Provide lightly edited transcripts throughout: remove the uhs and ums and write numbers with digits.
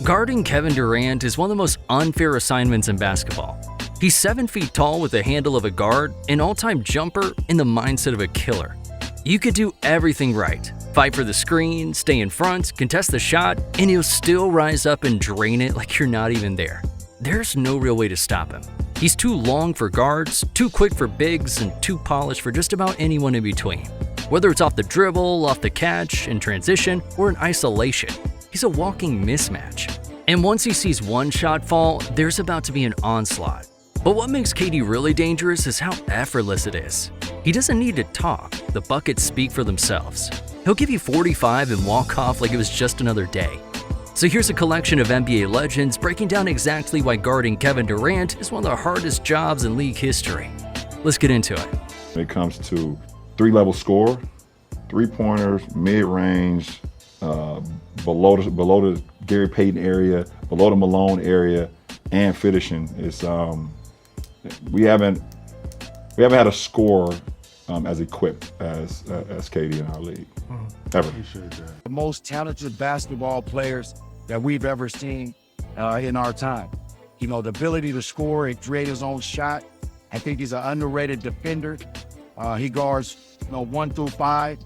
Guarding Kevin Durant is one of the most unfair assignments in basketball. He's 7 feet tall with the handle of a guard, an all-time jumper, and the mindset of a killer. You could do everything right. Fight for the screen, stay in front, contest the shot, and he'll still rise up and drain it like you're not even there. There's no real way to stop him. He's too long for guards, too quick for bigs, and too polished for just about anyone in between. Whether it's off the dribble, off the catch, in transition, or in isolation, he's a walking mismatch. And once he sees one shot fall, there's about to be an onslaught. But what makes KD really dangerous is how effortless it is. He doesn't need to talk, the buckets speak for themselves. He'll give you 45 and walk off like it was just another day. So here's a collection of NBA legends breaking down exactly why guarding Kevin Durant is one of the hardest jobs in league history. Let's get into it. When it comes to three-level score, three-pointers, mid-range, below the Gary Payton area, below the Malone area, and finishing, it's we haven't had a scorer as equipped as KD in our league ever. The most talented basketball players that we've ever seen in our time. You know, the ability to score and create his own shot. I think he's an underrated defender. He guards, 1 through 5,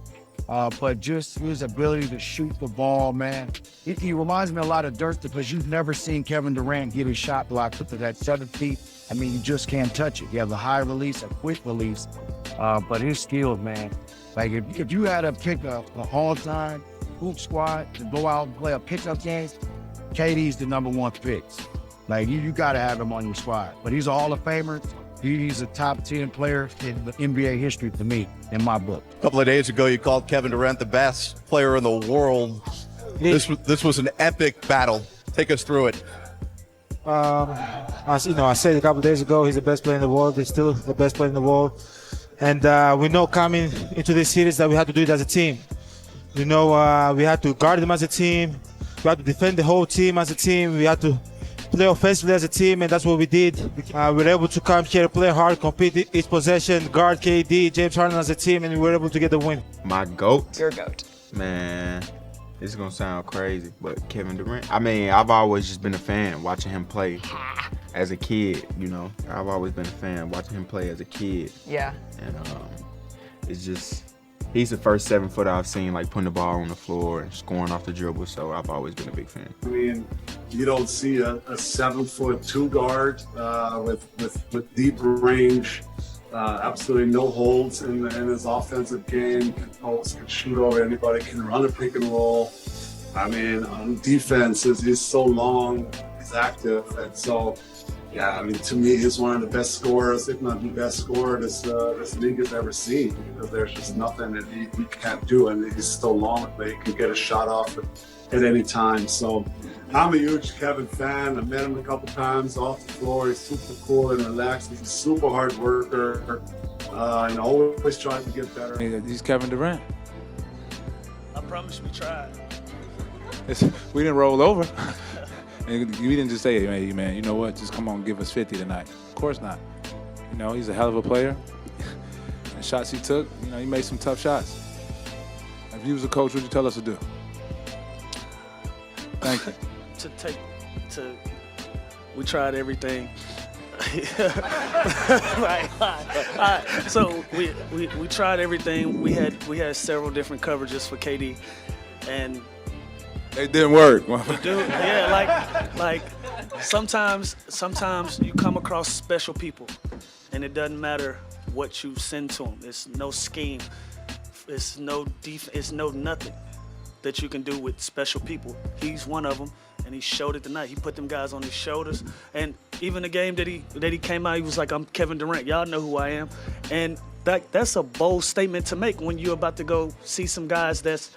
but just his ability to shoot the ball, man. He reminds me a lot of Dirk because you've never seen Kevin Durant get his shot blocked to that 7 feet. I mean, you just can't touch it. You have a high release, a quick release, but his skills, man. Like if you had to pick a all-time hoop squad to go out and play a pickup game, KD's the #1 pick. Like you got to have him on your squad. But he's a Hall of Famer. He's a top 10 player in the NBA history to me, in my book. A couple of days ago, you called Kevin Durant the best player in the world. This was an epic battle. Take us through it. I said a couple of days ago, he's the best player in the world. He's still the best player in the world. And we know coming into this series that we had to do it as a team. We had to guard him as a team. We had to defend the whole team as a team. We had to play offensively as a team, and that's what we did. We were able to come here, play hard, compete each possession, guard KD, James Harden as a team, and we were able to get the win. My GOAT? Your GOAT. Man, this is going to sound crazy, but Kevin Durant. I mean, I've always just been a fan watching him play as a kid, I've always been a fan watching him play as a kid. Yeah. And it's just, he's the first 7-footer I've seen, like, putting the ball on the floor and scoring off the dribble, so I've always been a big fan. I mean, you don't see a 7'2" guard with deep range, absolutely no holds in his offensive game, can shoot over anybody, can run a pick and roll. I mean, on defense, he's so long, he's active, and so, yeah, I mean, to me, he's one of the best scorers, if not the best scorer this league has ever seen, because there's just nothing that he can't do, and he's so long that he can get a shot off at any time. So I'm a huge Kevin fan. I met him a couple times off the floor. He's super cool and relaxed. He's a super hard worker, and always trying to get better. He's Kevin Durant. I promise we tried. We didn't roll over. And we didn't just say, hey, man, you know what? Just come on and give us 50 tonight. Of course not. He's a hell of a player. The shots he took, he made some tough shots. If you was a coach, what would you tell us to do? Thank you. We tried everything. So we tried everything. We had several different coverages for KD, and it didn't work. Dude, yeah, like sometimes you come across special people, and it doesn't matter what you send to them. It's no scheme. It's no it's no nothing that you can do with special people. He's one of them, and he showed it tonight. He put them guys on his shoulders, and even the game that he came out, he was like, "I'm Kevin Durant. Y'all know who I am," and that's a bold statement to make when you're about to go see some guys that's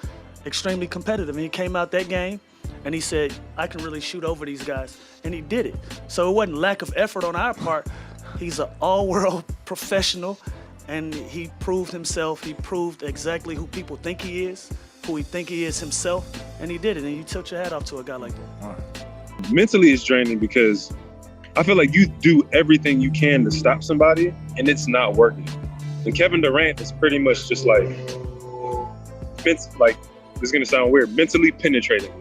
extremely competitive. And he came out that game and he said, I can really shoot over these guys. And he did it. So it wasn't lack of effort on our part. He's an all-world professional, and he proved himself. He proved exactly who people think he is, who he think he is himself, and he did it. And you tilt your hat off to a guy like that. Mentally it's draining because I feel like you do everything you can to stop somebody and it's not working. And Kevin Durant is pretty much just like this is gonna sound weird, mentally penetrating.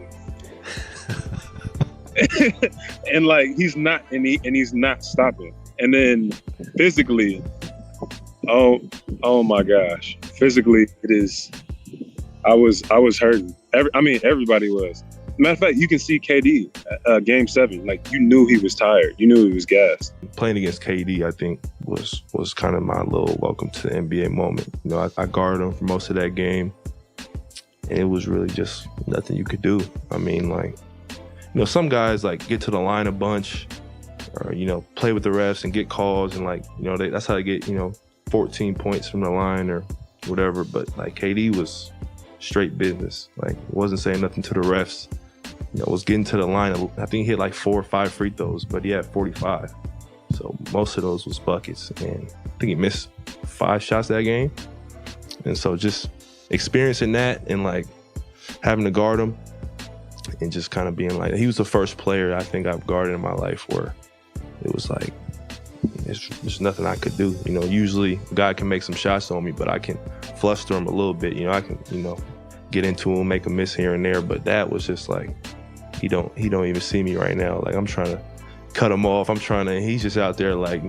and like he's not stopping. And then physically, oh my gosh, physically it is. I was hurting. Everybody was. Matter of fact, you can see KD game 7. Like you knew he was tired. You knew he was gassed. Playing against KD, I think was kind of my little welcome to the NBA moment. You know, I guarded him for most of that game, and it was really just nothing you could do. I mean, like, you know, some guys like get to the line a bunch, or you know, play with the refs and get calls, and like, you know, that's how they get, you know, 14 points from the line or whatever. But like KD was straight business. Like, wasn't saying nothing to the refs. You know, was getting to the line. I think he hit like 4 or 5 free throws, but he had 45. So most of those was buckets. And I think he missed 5 shots that game. And so just experiencing that and like having to guard him and just kind of being like, he was the first player I think I've guarded in my life where it was like, there's nothing I could do. You know, usually a guy can make some shots on me, but I can fluster him a little bit. You know, I can, you know, get into him, make a miss here and there. But that was just like, he don't even see me right now. Like I'm trying to cut him off. He's just out there like,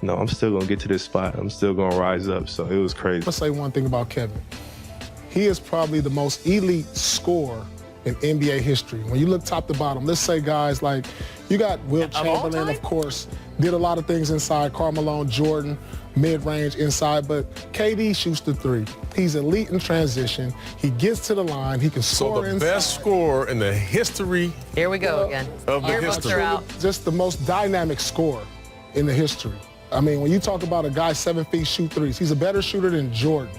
no, I'm still gonna get to this spot. I'm still gonna rise up. So it was crazy. I'll say one thing about Kevin. He is probably the most elite scorer in NBA history. When you look top to bottom, let's say guys like, you got Wilt Chamberlain, of course, did a lot of things inside, Karl Malone, Jordan, mid-range inside, but KD shoots the 3. He's elite in transition. He gets to the line. He can score inside. So the best scorer in the history. Here we go again. Of the history. Just the most dynamic scorer in the history. I mean, when you talk about a guy 7 feet shoot threes, he's a better shooter than Jordan,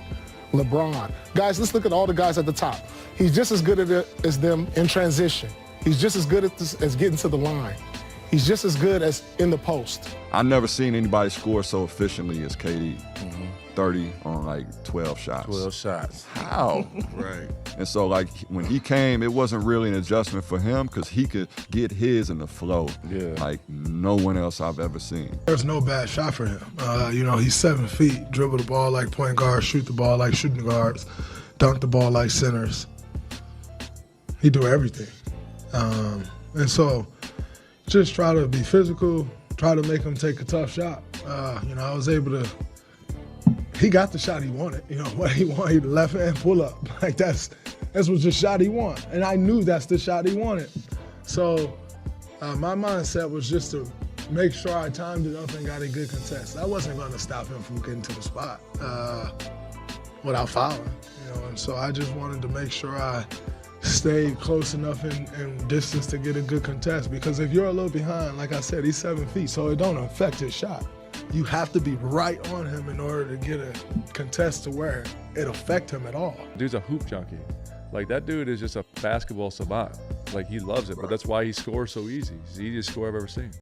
LeBron. Guys, let's look at all the guys at the top. He's just as good at it as them in transition. He's just as good as getting to the line. He's just as good as in the post. I've never seen anybody score so efficiently as KD. 30 on like 12 shots. 12 shots. How? Right. And so like when he came, it wasn't really an adjustment for him because he could get his in the flow like no one else I've ever seen. There's no bad shot for him. You know, he's 7 feet, dribble the ball like point guards, shoot the ball like shooting guards, dunk the ball like centers. He do everything. And so just try to be physical, try to make him take a tough shot. You know, I was able to, he got the shot he wanted. You know, what he wanted, the left hand pull up. Like that's was the shot he wanted. And I knew that's the shot he wanted. So my mindset was just to make sure I timed it up and got a good contest. I wasn't gonna stop him from getting to the spot without fouling. You know, and so I just wanted to make sure I stayed close enough in distance to get a good contest, because if you're a little behind, like I said, he's 7 feet, so it don't affect his shot. You have to be right on him in order to get a contest to where it affect him at all. Dude's a hoop junkie. Like that dude is just a basketball savant. Like he loves it, but that's why he scores so easy. He's the easiest scorer I've ever seen.